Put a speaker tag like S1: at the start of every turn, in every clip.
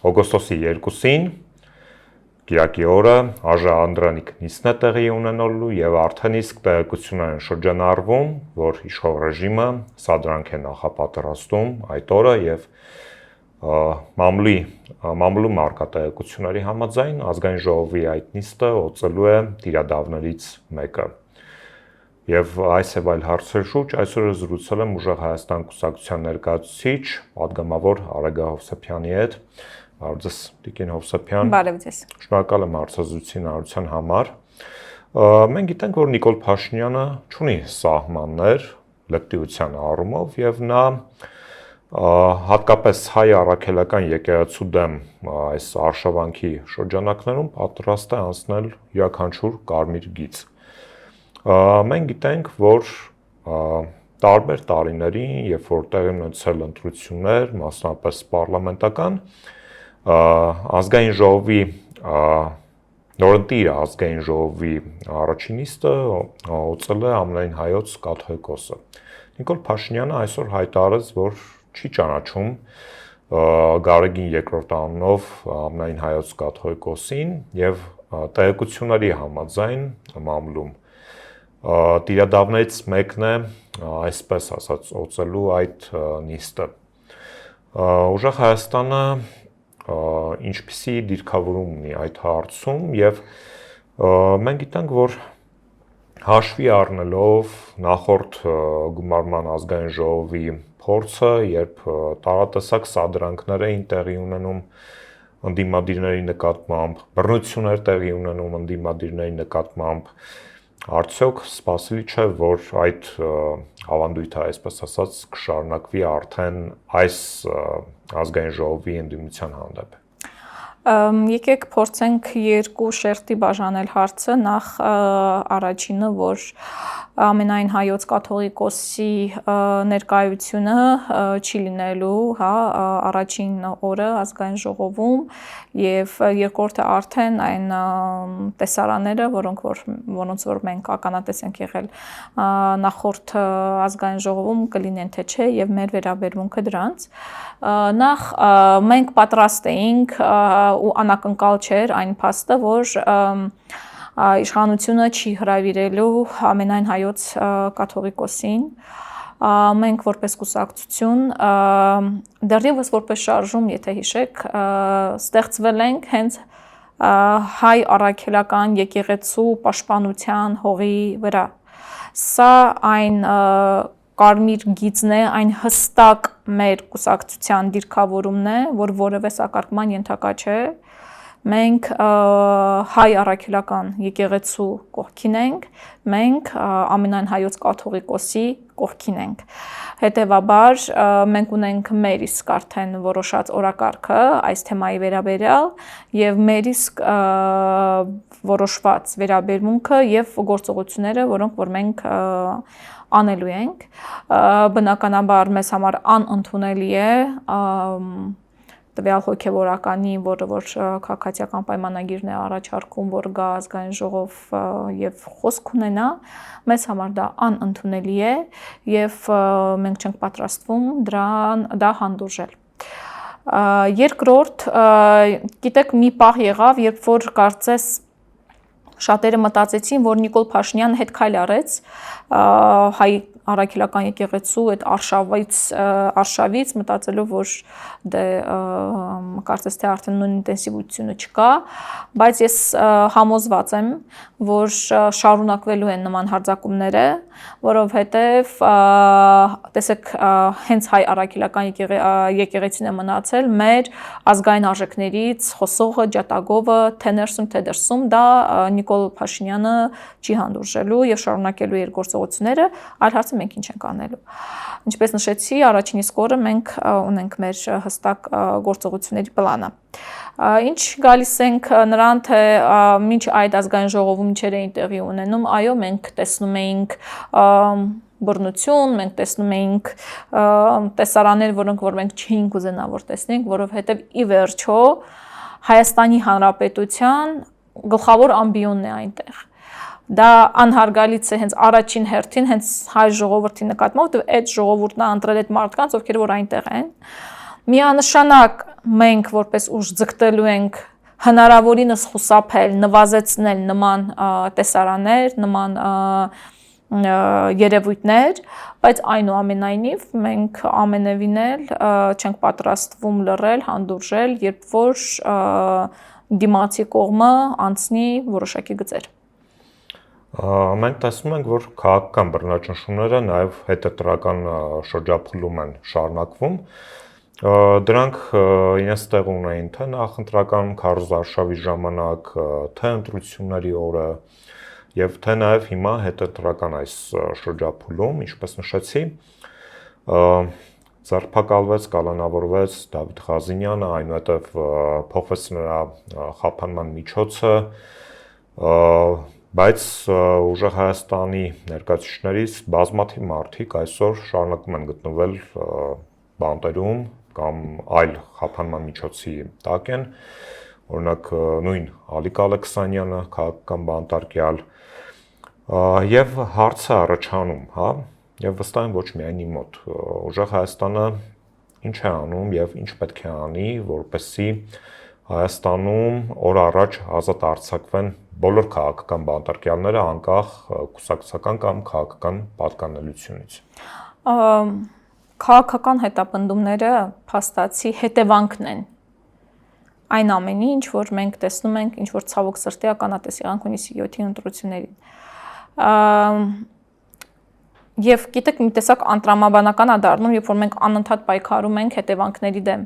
S1: օգոստոսի 2-ին Կիրակի օրը ԱԺ Անդրանիկ նիստն է տեղի ունենալու եւ արդեն իսկ տեղեկություններ են շրջանառվում, որ իշխող ռեժիմը սադրանք է նախապատրաստում այդ օրը եւ մամլու մարկատեղեկությունների համաձայն ազգային ժողովի այդ նիստը օծելու է տիրադավներից մեկը։ Եվ այս եւ այլ հարցեր շուրջ այսօր զրուցել եմ Ուժեղ Հայաստան կուսակցության ներկայացուցիչ, պատգամավոր Արեգա Հովսեփյանի հետ։ Բարև ձեզ, Տիկին Հովսեփյան։
S2: Բարև ձեզ։
S1: Շնորհակալ եմ հարցազրույցի նորության համար։ Մենք գիտենք, որ Նիկոլ Փաշինյանը ունի սահմաններ լկտիության առումով եւ նա հատկապես հայ առաքելական եկեղեցու դեմ այս արշավանքի շրջանակներում պատրաստ է անցնել յուրաքանչյուր կարմիր գիծ։ Մենք գիտենք, որ տարբեր տարիներին, երբ որ տեղի ունեցել ընտրություններ, մասնավորապես պարլամենտական, ազգային ժողովի նորընտիր ազգային ժողովի առաջին նիստը օծել է ամենայն հայոց կաթողիկոսը։ Նիկոլ Փաշինյանը այսօր հայտարարեց, որ չի ճանաչում Գարեգին II անունով ամենայն հայոց կաթողիկոսին եւ տեղեկությունների համաձայն մամլում տիրադավներից մեկն է, այսպես ասած, օծելու այդ նիստը։ Ուժեղ Հայաստանը ինչպիսի դիրքավորում ունի այդ հարցում եւ մենք գիտենք, որ հաշվի առնելով նախորդ գումարման ազգային ժողովի փորձը, երբ տարատեսակ սադրանքներ էին տեղի ունենում ընդդիմադիրների նկատմամբ, բռնություններ տեղի ունենում ընդդիմադիրների նկատմամբ, արդյոք սպասելի չէ, որ այդ ավանդույթը, այսպես ասած, կշարունակվի արդեն այս ազգային ժողովի ընդդիմության հանդեպ։
S2: Եկեք փորձենք երկու շերտի բաժանել հարցը, նախ առաջինը, որ ամենայն հայոց կաթողիկոսի ներկայությունը չի լինելու, հա, առաջին օրը ազգային ժողովում եւ երկրորդը արդեն այն տեսարանները, որոնց որ մենք ականատես ենք եղել նախորդ ազգային ժողովում կլինեն թե չէ եւ մեր վերաբերմունքը դրանց։ Նախ մենք պատրաստ էինք ու անակնկալ չէր այն փաստը, որ իշխանությունը չի հրավիրելու ամենայն հայոց կաթողիկոսին։ Մենք որպես կուսակցություն դեռևս որպես շարժում, եթե հիշեք, ստեղծվել ենք հենց հայ առաքելական եկեղեցու պաշտպանության հողի վրա։ Սա այն կարմիր գիծն է, այն հստակ մեր կուսակցության դիրքավորումն է, որ որևէ սակարկման ենթակա չէ։ Մենք հայ առաքելական եկեղեցու կողքին ենք, մենք ամենայն հայոց կաթողիկոսի կողքին ենք։ Հետևաբար մենք ունենք մեր իսկ արդեն որոշած օրակարգը այս թեմայի վերաբերյալ եւ մեր իսկ որոշված վերաբերմունքը եւ գործողությունները, որոնք որ մենք անելու ենք, բնականաբար մեզ համար անընդունելի է տվյալ հոգևորականի, որը որ քաղաքացիական պայմանագիրն է առաջարկում, որ գա ազգային ժողով եւ խոսք ունենա, մեզ համար դա անընդունելի է եւ մենք չենք պատրաստվում դա հանդուրժել։ Երկրորդ, գիտեք, մի պահ եղավ, երբ որ կարծես շատերը մտածեցին, որ Նիկոլ Փաշինյանը հետ քայլ արեց հայ առաքելական եկեղեցու այդ արշավից մտածելով, որ դե կարծես թե արդեն նույն ինտենսիվությունը չկա, բայց ես համոզված եմ, որ շարունակվելու են նման հարձակումները, որովհետև տեսեք հենց հայ առաքելական եկեղեցին է մնացել մեր ազգային արժեքներից խոսողը, ջատագովը, թե ներսում, թե դրսում, դա Նիկոլ Փաշինյանը չի հանդուրժելու եւ շարունակելու իր գործողությունները, այլ հարցը մենք ինչ ենք անելու։ Ինչպես նշեցի, առաջին իսկ օրը մենք ունենք մեր հստակ գործողությունների պլանը։ Ինչ գալիս ենք նրան, թե մինչ այդ ազգային ժողովում ինչեր էին տեղի ունենում, այո, մենք տեսնում էինք բռնություն, մենք տեսնում էինք տեսարաններ, որոնք որ մենք չէինք ուզենա որ տեսնենք, որովհետև ի վերջո Հայաստանի Հանրապետության գլխավոր ամբիոնն է այնտեղ։ Դա անհարգալից է հենց առաջին հերթին, հենց հայ ժողովրդի նկատմամբ, որովհետև այդ ժողովուրդն է ընտրել այդ մարդկանց, ովքեր որ այնտեղ են։ Միանշանակ մենք որպես ուժ ձգտելու ենք հնարավորինս խուսափել, նվազեցնել նման տեսարաններ, նման երևույթներ, բայց այնուամենայնիվ մենք ամենևին էլ չենք պատրաստվում լռել, հանդուրժել, երբ որ դիմացի կողմը անցնի որոշակի գծեր։
S1: Մենք տեսնում ենք, որ քաղաքական բռնաճնշումները նաև հետեւտրական շրջափուլում են շարունակվում։ Դրանք իրենց տեղ ունեին թե նախընտրական քարոզարշավի ժամանակ, թե ընտրությունների օրը եւ թե նաև հիմա հետեւտրական այս շրջափուլում, ինչպես նշեցի, ձերբակալվեց, կալանավորվեց Դավիթ Ղազինյանը, այնուհետև փոխվեց նրա խափանման միջոցը, բայց ուժեղ Հայաստանի ներկայացուցիչներից բազմաթիվ մարդիկ այսօր շարունակում են գտնվել բանտերում կամ այլ խափանման միջոցի տակ են, օրինակ նույն Ալիկ Ալեքսանյանը, քաղաքական բանտարկյալ, եւ հարցը առաջանում, հա, եւ վստահ եմ ոչ միայն իմ մոտ, ուժեղ Հայաստանը ինչ է անում եւ ինչ պետք է անի, որպեսզի Հայաստանում օր առաջ ազատ արձակվեն բոլոր քաղաքական բանտարկյալները անկախ կուսակցական կամ քաղաքական պատկանելությունից։
S2: Քաղաքական հետապնդումները փաստացի հետևանքն են այն ամենի, ինչ որ մենք տեսնում ենք, ինչ որ ցավոք սրտի ականատես եղանք հունիսի 7-ի ընտրություններին։ Եվ գիտեք, մի տեսակ անտրամաբանական է դառնում, երբ որ մենք անընդհատ պայքարում ենք հետևանքների դեմ։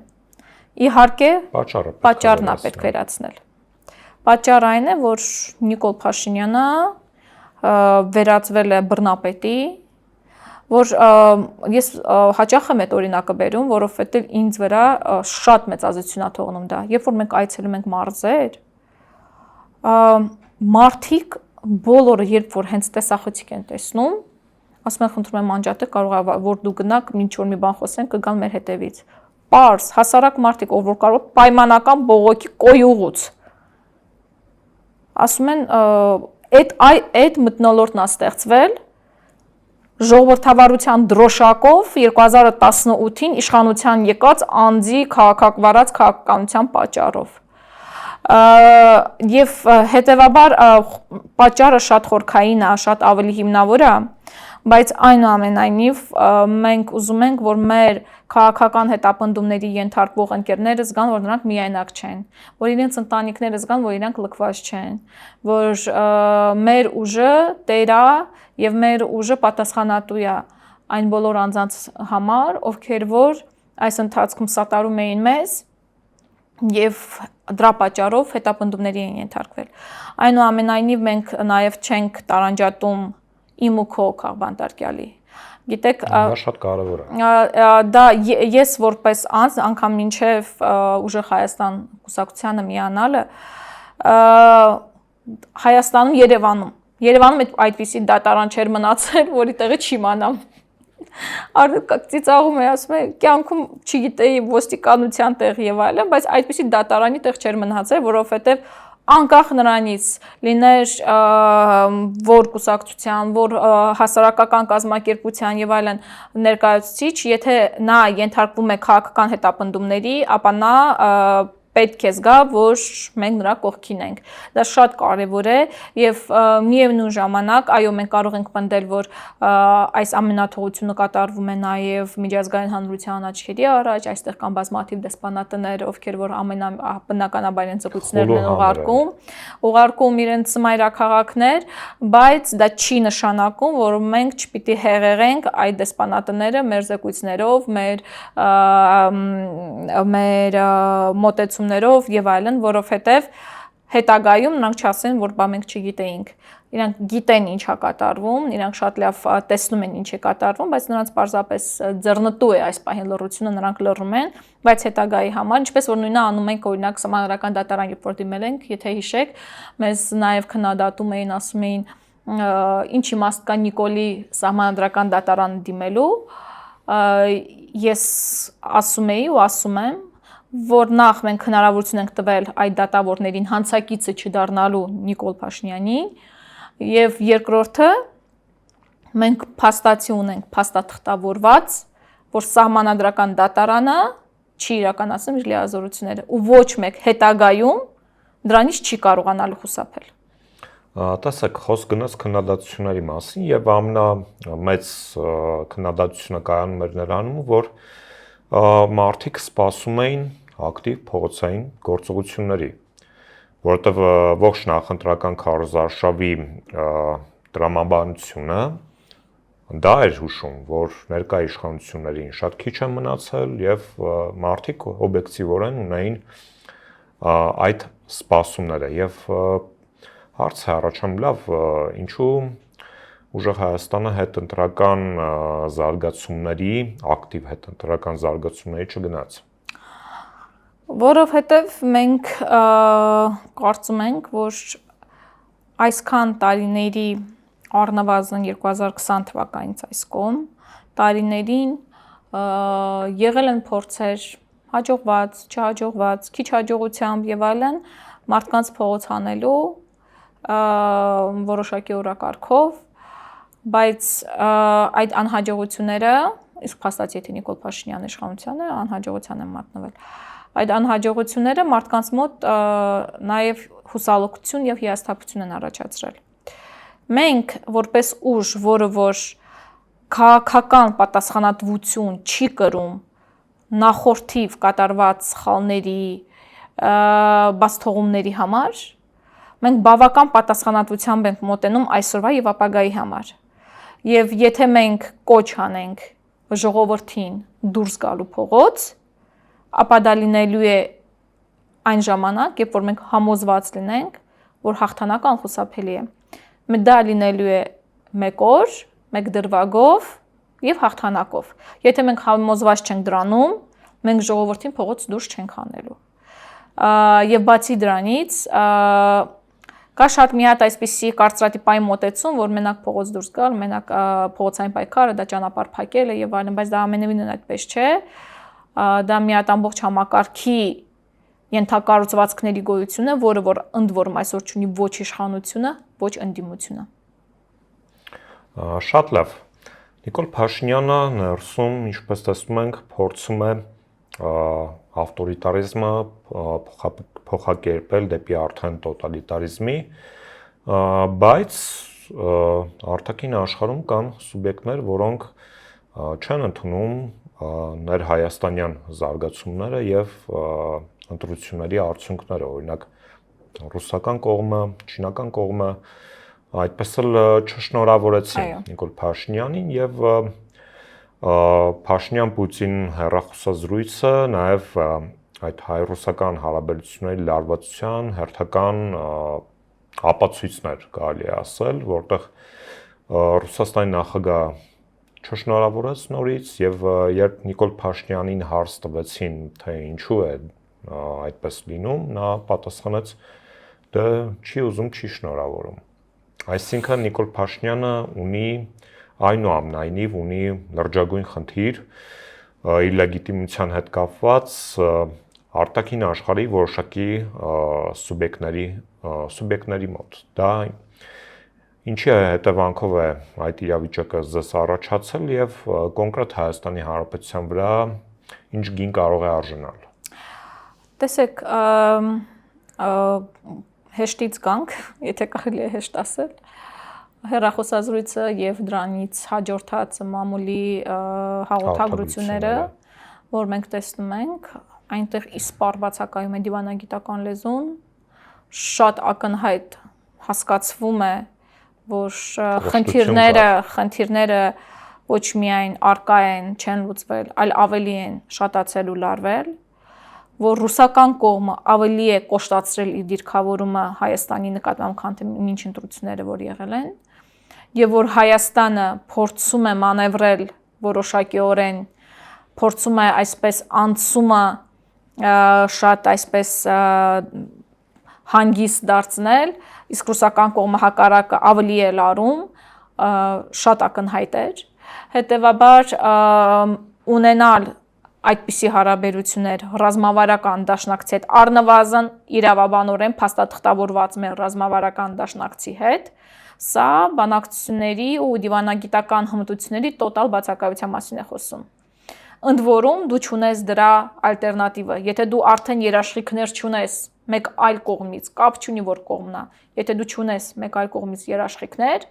S2: Իհարկե, պատճառն է պետք վերացնել։ Պատճառը այն է, որ Նիկոլ Փաշինյանը վերածվել է բռնապետի, որ ես հաճախ եմ այդ օրինակը բերում, որովհետև ինձ վրա շատ մեծ ազդեցություն է թողնում դա։ Երբ որ մենք այցելում ենք մարզեր, մարդիկ բոլորը, երբ որ հենց տեսախցիկ են տեսնում, ասում են, խնդրում եմ անջատեք, կարող է որ դու գնաք, ինչ որ մի բան խոսենք, կգան մեր հետևից։ Պարզ, հասարակ մարդիկ, ով որ կարող պայմանական բողոքի կոյուղուց։ Ասում են, այդ մթնոլորտն է ստեղծվել ժողովրդավարության դրոշակով 2018-ին իշխանության եկած անձի քաղաքակվարած քաղաքականության պատճառով։ Եվ հետևաբար պատճառը շատ խորքային է, շատ ավելի հիմնավոր է, բայց այնուամենայնիվ մենք ուզում ենք, որ մեր քաղաքական հետապնդումների ենթարկվող ընկերները զգան, որ նրանք միայնակ չեն, որ իրենց ընտանիքները զգան, որ իրանք լքված չեն, որ մեր ուժը տեր է եւ մեր ուժը պատասխանատու է այն բոլոր անձանց համար, ովքեր որ այս ընթացքում սատարում էին մեզ եւ դրա պատճառով հետապնդումների են ենթարկվել։ Այնուամենայնիվ մենք նաեւ չենք տարանջատում իմ ու քո քաղբանտարկյալի։ Գիտեք,
S1: դա շատ կարևոր է։
S2: Դա ես որպես անձ, անգամ մինչև ուժեղ Հայաստան կուսակցությանը միանալը, Հայաստանում Երևանում այդպիսի դատարան չէր մնացել, որի տեղը չիմանամ։ Ծիծաղում է, ասում է, կյանքում չգիտեի ոստիկանության տեղ եւ այլն, բայց այդպիսի դատարանի տեղ չէր մնացել, որովհետեւ անկախ նրանից լիներ որ կուսակցության, որ հասարակական կազմակերպության եւ այլն ներկայացուցիչ, եթե նա ենթարկվում է քաղաքական հետապնդումների, ապա նա պետք է զգա, որ մենք նրա կողքին ենք։ Դա շատ կարևոր է եւ միևնույն ժամանակ, այո, մենք կարող ենք պնդել, որ այս ամենաթողությունը կատարվում է նաեւ միջազգային հանրության աչքերի առաջ, այստեղ կան բազմաթիվ դեսպանատներ, ովքեր որ ամենաբնականաբար իրենց զեկույցներն են ուղարկում իրենց մայրաքաղաքներ, բայց դա չի նշանակում, որ մենք չպիտի հեղեղենք այդ դեսպանատները մեր զեկույցներով, մեր մոտեցումներով եւ այլն, որովհետեւ հետագայում նրանք չասեն, որ բա մենք չգիտեինք։ Իրանք գիտեն ինչ է կատարվում, իրանք շատ լավ տեսնում են ինչ է կատարվում, բայց նրանց պարզապես ձեռնտու է այս պահին լռությունը, նրանք լռում են, բայց հետագայի համար, ինչպես որ նույնը անում ենք օրինակ սահմանադրական դատարան, երբ որ դիմել ենք, եթե հիշեք, մեզ նաեւ քննադատում էին, ասում էին, ինչ իմաստ կա Նիկոլի սահմանադրական դատարան դիմելու, ես ասում էի ու ասում եմ, որ նախ մենք հնարավորություն ենք տվել այդ դատավորներին հանցակիցը չդառնալու Նիկոլ Փաշինյանին եւ երկրորդը մենք փաստացի ունենք փաստաթղթավորված, որ սահմանադրական դատարանը չի իրականացնում իր լիազորությունները ու ոչ մեկ հետագայում դրանից չի կարողանալու խուսափել։
S1: Տեսեք, խոսք գնաց քննադատությունների մասին եւ ամենամեծ քննադատությունը կայանում էր նրանում, որ մարդիկ սպասում էին ակտիվ փողոցային գործողությունների, որովհետեւ ողջ նախընտրական քարոզարշավի տրամաբանությունը դա էր հուշում, որ ներկա իշխանություններին շատ քիչ է մնացել եւ մարդիկ օբյեկտիվորեն ունեին այդ սպասումները եւ հարց է առաջանում, լավ, ինչու ուժեղ Հայաստանը հետընտրական զարգացումների, ակտիվ հետընտրական զարգացումների չգնաց։
S2: Որովհետև մենք կարծում ենք, որ այսքան տարիների առնվազն 2020 թվականից այս կողմ տարիներին եղել են փորձեր հաջողված, չհաջողված, քիչ հաջողությամբ եւ այլն մարդկանց փողոց հանելու որոշակի օրակարգով, բայց այդ անհաջողությունները, իսկ փաստացի եթե Նիկոլ Փաշինյանի իշխանությունը անհաջողության են մատնվել, այդ անհաջողությունները մարդկանց մոտ նաև հուսալոքություն եւ հիասթափություն են առաջացրել։ Մենք որպես ուժ, որը որ քաղաքական պատասխանատվություն չի կրում նախորդիվ կատարված սխալների, բացթողումների համար, մենք բավական պատասխանատվությամբ ենք մոտենում այսօրվա եւ ապագայի համար։ Եվ եթե մենք կոչ անենք ժողովրդին դուրս գալու փողոց, ապա դա լինելու է այն ժամանակ, երբ որ մենք համոզված լինենք, որ հաղթանակը անխուսափելի է։ Դա լինելու է մեկ օր, մեկ դրվագով եւ հաղթանակով։ Եթե մենք համոզված չենք դրանում, մենք ժողովրդին փողոց դուրս չենք հանելու։ Եվ բացի դրանից կա շատ մի հատ այսպիսի կարծրատիպային մոտեցում, որ մենակ փողոց դուրս գալ, մենակ փողոցային պայքարը, դա ճանապարհ փակելը եւ այլն, բայց դա ամենևին այդպես չէ։ Դա մի հատ ամբողջ համակարգի ենթակառուցվածքների գոյություն է, որը որ ընդ որում այսօր չունի ոչ իշխանությունը, ոչ ընդդիմությունը։
S1: Շատ լավ։ Նիկոլ Փաշինյանը ներսում, ինչպես տեսնում ենք, փորձում է ավտորիտարիզմը փոխակերպել դեպի արդեն տոտալիտարիզմի, բայց արտաքին աշխարհում կան սուբյեկտներ, որոնք չեն ընդունում ներհայաստանյան զարգացումները եւ ընտրությունների արդյունքները, օրինակ ռուսական կողմը, չինական կողմը այդպես էլ չշնորհավորեցին Նիկոլ Փաշինյանին եւ Փաշինյան-Պուտին հեռախոսազրույցը նաեւ այդ հայ-ռուսական հարաբերությունների լարվածության հերթական ապացույցներ կարելի է ասել, որտեղ Ռուսաստանի նախագահ չշնորհավորեց նորից եւ երբ Նիկոլ Փաշինյանին հարց տվեցին, թե ինչու է այդպես լինում, նա պատասխանեց, դե չի ուզում, չի շնորհավորում։ Այսինքն Նիկոլ Փաշինյանը ունի այնուամենայնիվ ունի լրջագույն խնդիր իր լեգիտիմության հետ կապված արտաքին աշխարհի որոշակի սուբյեկտների մոտ։ Դա ինչի հետևանքով է այդ իրավիճակը ձեզ առաջացել եւ կոնկրետ Հայաստանի Հանրապետության վրա ինչ գին կարող է արժանալ։
S2: Տեսեք, հեշտից գանք, եթե կարելի է հեշտ ասել, հեռախոսազրույցը եւ դրանից հաջորդած մամուլի հաղորդագրությունները, որ մենք տեսնում ենք, այնտեղ իսպառ բացակայում է դիվանագիտական լեզուն, շատ ակնհայտ հասկացվում է, որ խնդիրները ոչ միայն արկա են, չեն լուծվել, այլ ավելի են շատացել ու լարվել, որ ռուսական կողմը ավելի է կոշտացրել իր դիրքավորումը Հայաստանի նկատմամբ, քան թե մինչ ընտրությունները, որ եղել են, եւ որ Հայաստանը փորձում է մանևրել որոշակիորեն, փորձում է այսպես անցումը շատ այսպես հանգիստ դարձնել, իսկ ռուսական կողմը հակառակը ավելի է լարում, շատ ակնհայտ էր։ Հետևաբար ունենալ այդպիսի հարաբերություններ ռազմավարական դաշնակցի հետ առնվազն իրավաբանորեն փաստաթղթավորված մեր ռազմավարական դաշնակցի հետ, սա բանակցությունների ու դիվանագիտական հմտությունների տոտալ բացակայության մասին է խոսում։ ընդ որում դու չունես դրա ալտերնատիվը։ Եթե դու արդեն երաշխիքներ չունես մեկ այլ կողմից, կապ չունի որ կողմն է, եթե դու չունես մեկ այլ կողմից երաշխիքներ,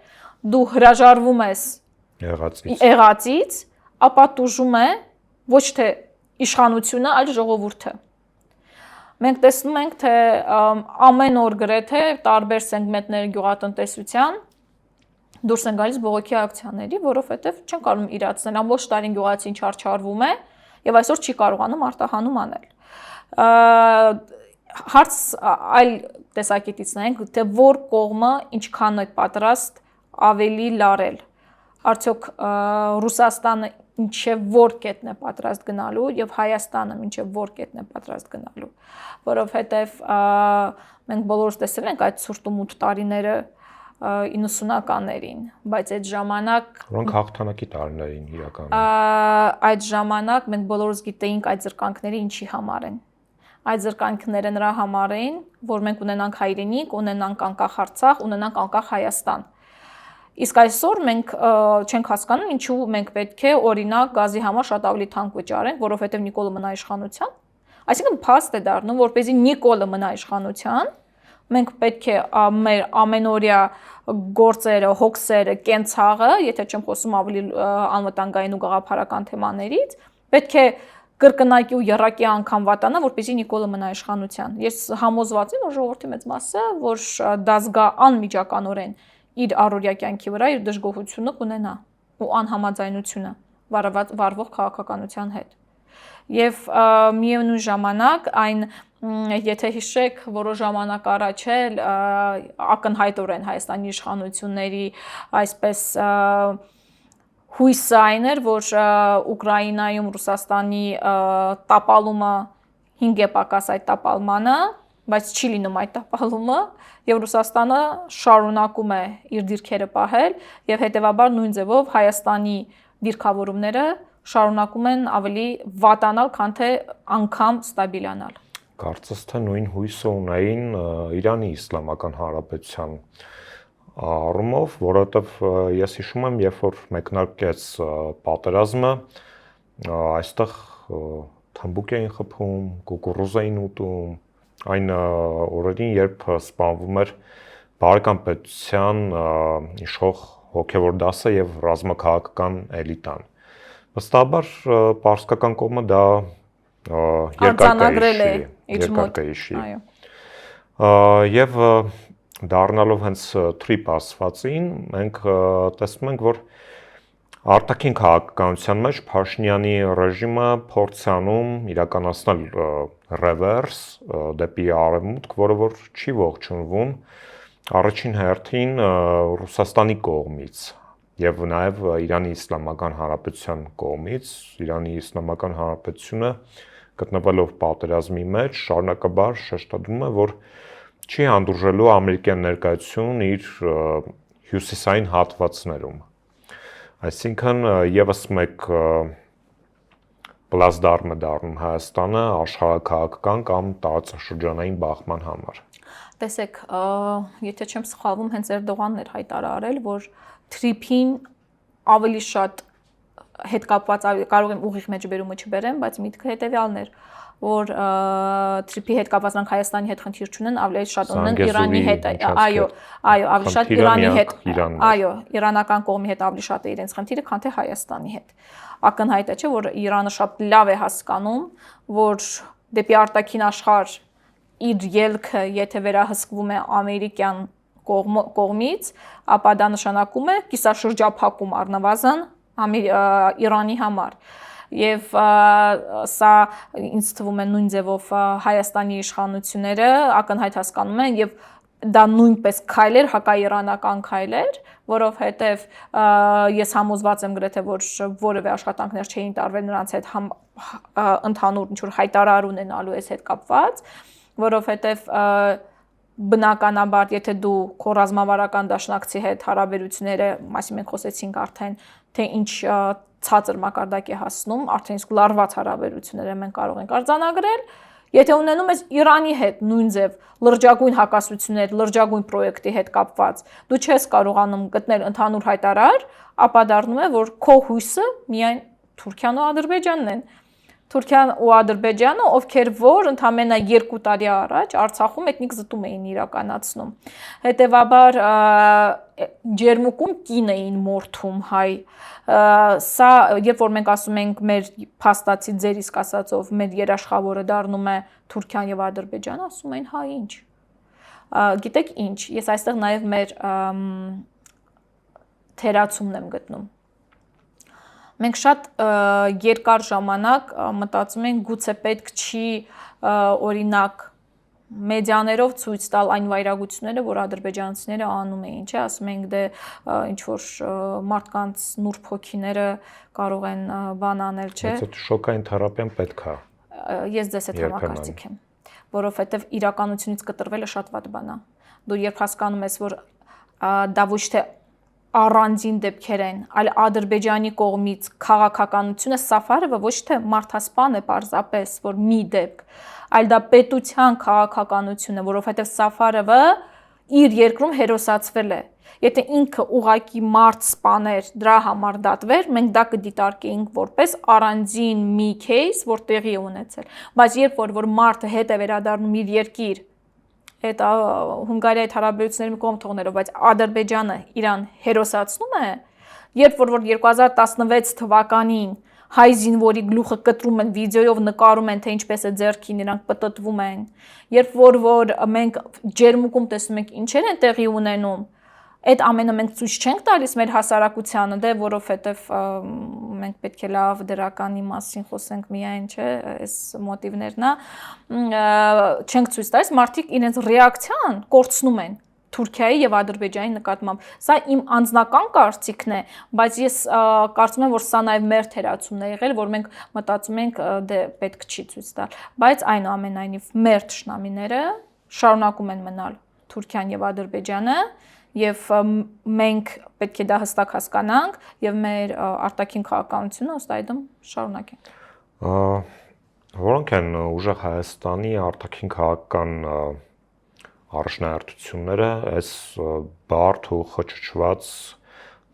S2: դու հրաժարվում ես եղածից, ապա տուժում է ոչ թե իշխանությունը, այլ ժողովուրդը։ Մենք տեսնում ենք, թե ամեն օր գրեթե տարբեր սեգմենտների գյուղատնտեսության դուրս են գալիս բողոքի ակցիաների, որովհետև չեն կարող իրացնել, ամբողջ տարին գյուղացին չարչարվում է եւ այսօր չի կարողանում արտահանում անել։ Հարց այլ տեսակետից նայենք, թե որ կողմը ինչքան է պատրաստ ավելի լարել։ Արդյոք Ռուսաստանը ինչև որ կետն է պատրաստ գնալու եւ Հայաստանը ինչև որ կետն է պատրաստ գնալու, որովհետեւ մենք բոլորս տեսել ենք այդ ցուրտ ու մութ տարիները 90-ականներին, բայց այդ ժամանակ
S1: որոնք հաղթանակի տարիներին իրականում
S2: այդ ժամանակ մենք բոլորս գիտեինք այդ զրկանքները ինչի համար են։ Այդ զրկանքները նրա համար էին, որ մենք ունենանք հայրենիք, ունենանք անկախ Արցախ, ունենանք անկախ Հայաստան։ Իսկ այսօր մենք չենք հասկանում ինչու մենք պետք է օրինակ գազի համար շատ ավելի թանկ վճարենք, որովհետև Նիկոլը մնա իշխանության։ Այսինքն փաստ է դառնում, որպեսզի Նիկոլը մնա իշխանության, մենք պետք է մեր ամենօրյա գործերը, հոգսերը, կենցաղը, եթե չեմ խոսում ավելի անվտանգային ու գաղափարական թեմաներից, պետք է կրկնակի ու եռակի անգամ վատանա, որպեսզի Նիկոլը մնա իշխանության։ Ես համոզված եմ, որ ժողովրդի մեծ մասը, որ դա զգա անմիջականորեն իր առօրյա կյանքի վրա իր դժգոհությունը կունենա ու անհամաձայնությունը վարվող քաղաքականության հետ։ Եվ միևնույն ժամանակ այն եթե հիշեք որոշ ժամանակ առաջ էլ ակնհայտորեն Հայաստանի իշխանությունների այսպես հույսը այն էր, որ Ուկրաինայում Ռուսաստանի տապալումը 5 է պակաս այդ տապալմանը, բայց չի լինում այդ տապալումը, եւ Ռուսաստանը շարունակում է իր դիրքերը պահել եւ հետեւաբար նույն ձևով Հայաստանի դիրքավորումները շարունակում են ավելի վատանալ, քան թե անգամ ստաբիլանալ։
S1: Կարծես թե նույն հույսը ունեին Իրանի Իսլամական Հանրապետության առումով, որովհետև ես հիշում եմ, երբ որ մեկնարկեց պատերազմը, այստեղ թմբուկ էին խփում, կուկուռուզ էին ուտում, այն օրերին, երբ սպանվում էր Բարեկամ պետության իշխող հոգևոր դասը եւ ռազմաքաղաքական էլիտան։ Վստահաբար պարսկական կողմը դա
S2: արձանագրել է իր մոտ։
S1: Եվ դառնալով հենց թրիպ ասվածին, մենք տեսնում ենք, որ արտաքին քաղաքականության մեջ Փաշինյանի ռեժիմը փորձ է անում իրականացնել ռևերս դեպի արևմուտք, որը որ չի ողջունվում առաջին հերթին Ռուսաստանի կողմից եւ նաեւ Իրանի Իսլամական Հանրապետության կողմից։ Իրանի Իսլամական Հանրապետությունը գտնվելով պատերազմի մեջ շարունակաբար շեշտադրում է, որ չի հանդուրժելու ամերիկյան ներկայություն իր հյուսիսային հատվածներում։ Այսինքն եւս մեկ պլազդարմ է դառնում Հայաստանը աշխարհաքաղաքական կամ տարածաշրջանային բախման համար։
S2: Տեսեք, եթե չեմ սխալվում, հենց Էրդողանն էր հայտարարել, որ թրիփին ավելի շատ հետ կապված կարող եմ ուղիղ մեջբերումը չբերեմ, բայց միտքը հետեւյալն էր, որ թրիփի հետ կապված նրանք Հայաստանի հետ խնդիր չունեն, ավելի շատ ունեն Իրանի հետ, այո, ավելի շատ Իրանի հետ, այո, իրանական կողմի հետ ավելի շատ է իրենց խնդիրը, քան թե Հայաստանի հետ։ Ակնհայտ է, չէ, որ Իրանը շատ լավ է հասկանում, որ դեպի արտաքին աշխարհ իր ելքը, եթե վերահսկվում է ամերիկյան կողմից, ապա դա նշանակում է կիսաշրջափակում առնվազն Իրանի համար։ Եվ սա ինձ թվում է նույն ձևով Հայաստանի իշխանությունները ակնհայտ հասկանում են եւ դա նույնպես քայլ էր, հակաիրանական քայլ էր, որովհետեւ ես համոզված եմ գրեթե որ որևէ աշխատանքներ չէին տարվել նրանց հետ ընդհանուր ինչ-որ հայտարար ունենալու այս հետ կապված, որովհետեւ բնականաբար եթե դու քո ռազմավարական դաշնակցի հետ հարաբերությունները, այսինքն մենք խոսեցինք արդեն, թե ինչ ցածր մակարդակ է հասնում, արդեն իսկ լարված հարաբերությունները մենք կարող ենք արձանագրել, եթե ունենում ես Իրանի հետ նույն ձև լրջագույն հակասություններ, լրջագույն պրոյեկտի հետ կապված, դու չես կարողանում գտնել ընդհանուր հայտարար, ապա դառնում է, որ քո հույսը միայն Թուրքիան ու Ադրբեջանն են։ Թուրքիան ու Ադրբեջանը, ովքեր որ ընդամենը 2 տարի առաջ Արցախում էթնիկ զտում էին իրականացնում։ Հետևաբար ջերմուկում կին էին մորթում հայ։ Սա երբ որ մենք ասում ենք մեր փաստացի ձեր իսկ ասածով մեր երաշխավորը դառնում է Թուրքիան եւ Ադրբեջանը, ասում են հա ինչ։ Գիտեք ինչ, ես այստեղ նաեւ մեր թերացումն եմ գտնում։ Մենք շատ երկար ժամանակ մտածում ենք գուցե պետք չի օրինակ մեդիաներով ցույց տալ այն վայրագությունները, որ ադրբեջանցիները անում էին, չէ, ասում ենք դե ինչ որ մարդկանց նուրբ հոգիները կարող են բան անել, չէ։
S1: Այդ շոկային թերապիան պետք է։
S2: Ես ձեզ այդ համակարծիք եմ, որովհետև իրականությունից կտրվելը շատ վատ բան է։ Դու երբ հասկանում ես, որ դա ոչ թե առանձին դեպքեր են, այլ Ադրբեջանի կողմից քաղաքականությունը Սաֆարովը ոչ թե մարդասպան է պարզապես, որ մի դեպք, այլ դա պետության քաղաքականություն է, որովհետև Սաֆարովը իր երկրում հերոսացվել է։ Եթե ինքը ուղակի մարդ սպաներ, դրա համար դատվեր, մենք դա կդիտարկեինք որպես առանձին մի кейս, որ տեղի է ունեցել։ Բայց երբ որ մարդը հետ է վերադառնում իր երկիր, այդ Հունգարիայի հարաբերությունների մի կողմ թողնելով, բայց Ադրբեջանը իրան հերոսացնում է, երբ որ 2016 թվականին հայ զինվորի գլուխը կտրում են, վիդեոյով նկարում են, թե ինչպես է ձեռքին իրանք պտտվում են, երբ որ մենք ջերմուկում տեսնում ենք ինչեր են տեղի ունենում, այդ ամենը մենք ցույց չենք տալիս մեր հասարակությանը, դե որովհետև մենք պետք է լավ դրականի մասին խոսենք միայն, չէ, այս մոտիվներն է, չենք ցույց տալիս, մարդիկ իրենց ռեակցիան կորցնում են Թուրքիայի եւ Ադրբեջանի նկատմամբ։ Սա իմ անձնական կարծիքն է, բայց ես կարծում եմ, որ սա նաեւ մեր թերացումն է եղել, որ մենք մտածում ենք դե պետք չի ցույց տալ, բայց այնուամենայնիվ մեր թշնամիները շարունակում են մնալ Թուրքիան եւ Ադրբեջանը եւ մենք պետք է դա հստակ հասկանանք եւ մեր արտաքին քաղաքականությունը ըստ այդմ շարունակենք։
S1: Որոնք են ուժեղ Հայաստանի արտաքին քաղաքական առաջնահերթությունները այս բարդ ու խճճված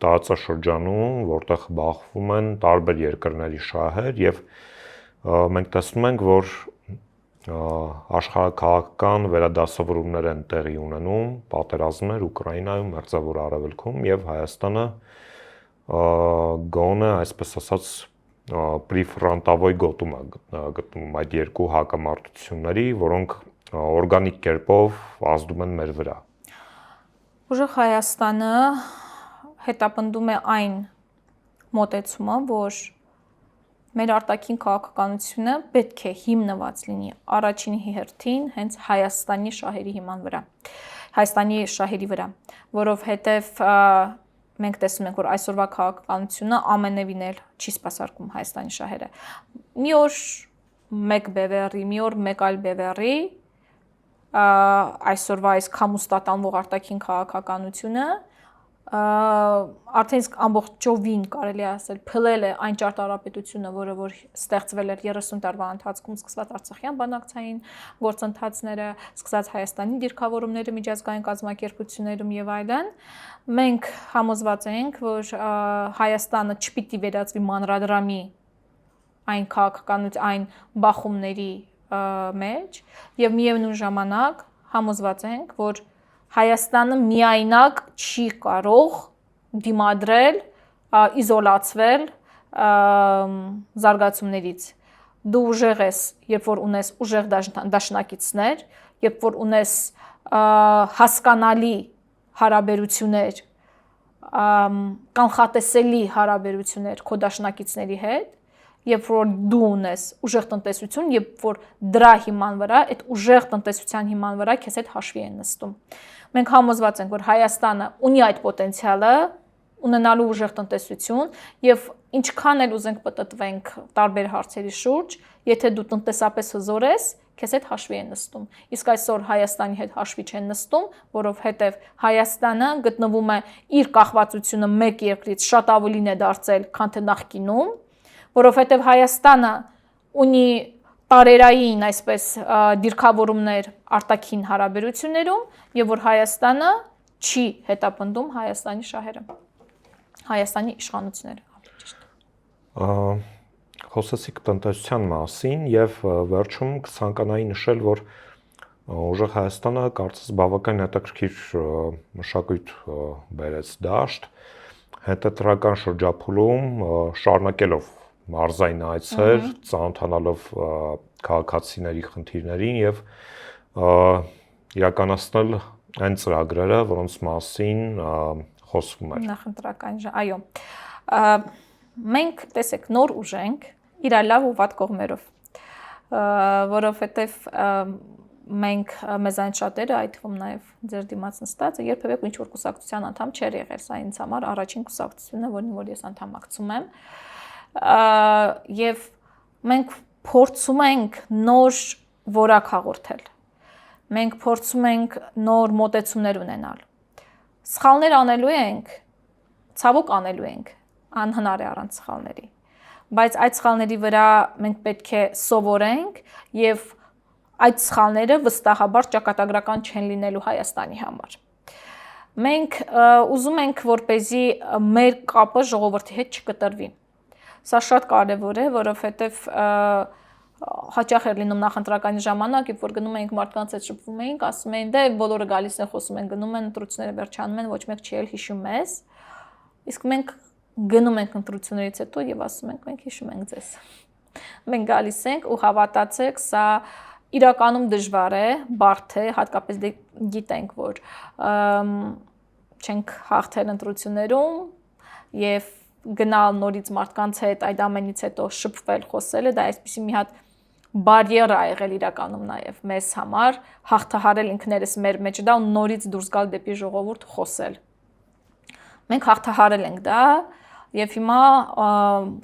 S1: տարածաշրջանում, որտեղ բախվում են տարբեր երկրների շահեր եւ մենք տեսնում ենք, որ աշխարհաքաղաքական վերադասավորումներ են տեղի ունենում, պատերազմներ Ուկրաինայում, Մերձավոր Արևելքում եւ Հայաստանը գոնե, այսպես ասած, պրիֆրանտավոյ գոտում է գտնում այդ երկու հակամարտությունների, որոնք օրգանիկ կերպով ազդում են մեր վրա։
S2: Ուժեղ Հայաստանը հետապնդում է այն մոտեցումը, որ մեր արտաքին քաղաքականությունը պետք է հիմնված լինի առաջին հերթին հենց Հայաստանի շահերի հիման վրա, Հայաստանի շահերի վրա, որովհետև մենք տեսնում ենք, որ այսօրվա քաղաքականությունը ամենևին էլ չի սպասարկում Հայաստանի շահերը։ Մի օր մեկ բևեռի, մի օր մեկ այլ բևեռի, այսօրվա այս քամուստատանվող արտաքին քաղաքականությունը արդեն իսկ ամբողջովին կարելի է ասել փլել է այն ճարտարապետությունը, որը որ ստեղծվել էր 30 տարվա ընթացքում, սկսված Արցախյան բանակցային գործընթացները, սկսած Հայաստանի դիրքավորումները միջազգային կազմակերպություններում եւ այլն, մենք համոզված ենք, որ Հայաստանը չպիտի վերածվի մանրադրամի այն քաղաքականության, այն բախումների մեջ եւ միևնույն ժամանակ համոզված ենք, որ Հայաստանը միայնակ չի կարող դիմադրել, իզոլացվել զարգացումներից։ Դու ուժեղ ես, երբ որ ունես ուժեղ դաշնակիցներ, երբ որ ունես հասկանալի հարաբերություններ, կանխատեսելի հարաբերություններ քո դաշնակիցների հետ, երբ որ դու ունես ուժեղ տնտեսություն, երբ որ դրա հիման վրա, այդ ուժեղ տնտեսության հիման վրա քեզ հետ հաշվի են նստում։ Մենք համոզված ենք, որ Հայաստանը ունի այդ պոտենցիալը, ունենալու ուժեղ տնտեսություն եւ ինչքան էլ ուզենք պտտվենք տարբեր հարցերի շուրջ, եթե դու տնտեսապես հզոր ես, քեզ հետ հաշվի են նստում։ Իսկ այսօր Հայաստանի հետ հաշվի չեն նստում, որովհետեւ Հայաստանը գտնվում է իր կախվածությունը մեկ երկրից շատ ավելին է դարձել, քան թե նախկինում, որովհետեւ Հայաստանը ունի տարերային այսպես դիրքավորումներ արտաքին հարաբերություններում եւ որ Հայաստանը չի հետապնդում Հայաստանի շահերը, Հայաստանի իշխանությունները, ավելի ճիշտ։
S1: Խոսեցիք տնտեսության մասին եւ վերջում կցանկանայի նշել, որ ուժեղ Հայաստանը կարծես բավական հետաքրքիր մշակույթ բերեց դաշտ, հետընտրական շրջափուլում շարունակելով մարզային այցեր, ծանոթանալով քաղաքացիների խնդիրներին եւ իրականացնել այն ծրագրերը, որոնց մասին խոսվում էր։
S2: Նախընտրական, այո։ Մենք տեսեք նոր ուժ ենք իր լավ ու վատ կողմերով, որովհետև մենք մեզանից շատերը, այդ թվում նաև ձեր դիմաց նստածը, երբևէ ինչ որ կուսակցության անդամ չեր եղել, սա ինձ համար առաջին կուսակցությունն է, որ ես անդամակցում եմ, եւ մենք փորձում ենք նոր որակ հաղորդել, մենք փորձում ենք նոր մոտեցումներ ունենալ, սխալներ անելու ենք, ցավոք անելու ենք, անհնար է առանց սխալների, բայց այդ սխալների վրա մենք պետք է սովորենք եւ այդ սխալները վստահաբար ճակատագրական չեն լինելու Հայաստանի համար։ Մենք ուզում ենք, որպեսզի մեր կապը ժողովրդի հետ չկտրվի։ Սա շատ կարևոր է, որովհետեւ հաճախ էր լինում նախընտրականի ժամանակ, երբ որ գնում էինք մարդկանց հետ շփվում էինք, ասում էին՝ դե բոլորը գալիս են, խոսում են, գնում են, ընտրությունները վերջանում են, ոչ մեկ չի էլ հիշում մեզ։ Իսկ մենք գնում ենք ընտրություններից հետո եւ ասում ենք՝ մենք հիշում ենք ձեզ։ Մենք գալիս ենք ու հավատացեք, սա իրականում դժվար է, բարդ է, հատկապես գիտենք, որ չենք հաղթել ընտրություններում եւ գնալ նորից մարդկանց հետ այդ ամենից հետո շփվել, խոսելը, դա այսպեսի մի հատ բարիեր է եղել իրականում նաև մեզ համար, հաղթահարել ինքներս մեր մեջ դա ու նորից դուրս գալ դեպի ժողովուրդ խոսել։ Մենք հաղթահարել ենք դա եւ հիմա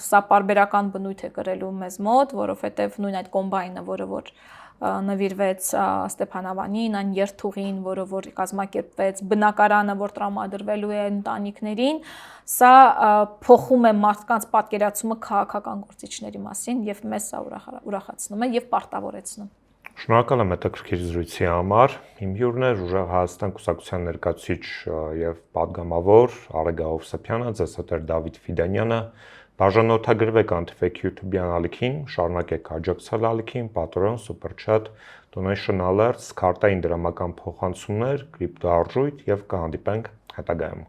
S2: սա պարբերական բնույթ է կրելու մեզ մոտ, որովհետեւ նույն այդ կոմբայնը, որը որ նվիրվեց Ստեփանավանին, այն երթուղին, որը որ կազմակերպվեց, բնակարանը, որ տրամադրվելու է ընտանիքներին, սա փոխում է մարդկանց պատկերացումը քաղաքական գործիչների մասին եւ մեզ սա ուրախացնում է եւ պարտավորեցնում։
S1: Շնորհակալ եմ հետաքրքիր զրույցի համար։ Իմ հյուրն է Ուժեղ Հայաստան կուսակցության ներկայացուցիչ եւ падգամավոր Արեգ Հովսեփյանը, ձեզ հետ էր Դավիթ Ֆիդանյանը։ Բաժանորդագրվեք Antifake YouTube-յան ալիքին, շարունակեք աջակցել ալիքին, Patreon, Super Chat, Donation Alerts, քարտային դրամական փոխանցումներ, կրիպտոարժույթ եւ կհանդիպենք հետագայում։